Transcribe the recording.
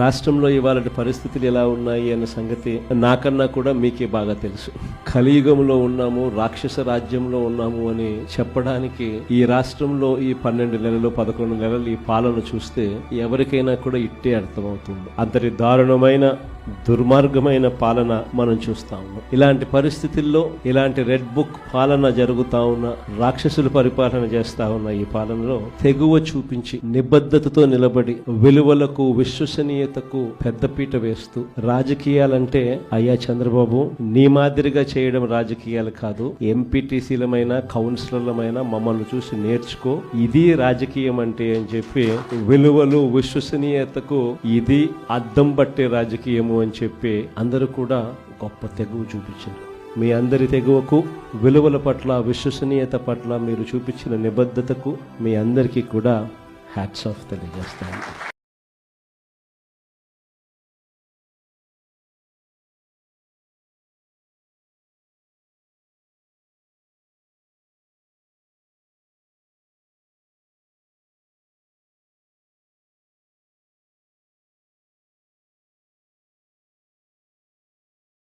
రాష్ట్రంలో ఇవాళ పరిస్థితులు ఎలా ఉన్నాయి అన్న సంగతి నాకన్నా కూడా మీకే బాగా తెలుసు. కలియుగంలో ఉన్నాము, రాక్షస రాజ్యంలో ఉన్నాము అని చెప్పడానికి ఈ రాష్ట్రంలో ఈ 12 నెలలు 11 నెలలు ఈ పాలన చూస్తే ఎవరికైనా కూడా ఇట్టే అర్థమవుతుంది. అంతటి దారుణమైన దుర్మార్గమైన పాలన మనం చూస్తా ఉన్నాం. ఇలాంటి పరిస్థితుల్లో ఇలాంటి రెడ్ బుక్ పాలన జరుగుతా ఉన్న, రాక్షసులు పరిపాలన చేస్తా ఉన్న ఈ పాలనలో తెగువ చూపించి నిబద్ధతతో నిలబడి విలువలకు విశ్వసనీయతకు పెద్దపీట వేస్తూ రాజకీయాలంటే అయ్యా చంద్రబాబు నీ మాదిరిగా చేయడం రాజకీయాలు కాదు, ఎంపీటీసీలమైన కౌన్సిలర్లమైన మమ్మల్ని చూసి నేర్చుకో, ఇది రాజకీయం అంటే అని చెప్పి విలువలు విశ్వసనీయతకు ఇది అద్దం పట్టే రాజకీయము అని చెప్పి అందరూ కూడా గొప్ప తెగువ చూపించారు. మీ అందరి తెగువకు, విలువల పట్ల, విశ్వసనీయత పట్ల మీరు చూపించిన నిబద్ధతకు మీ అందరికీ కూడా హ్యాట్స్ ఆఫ్ తెలియజేస్తాను.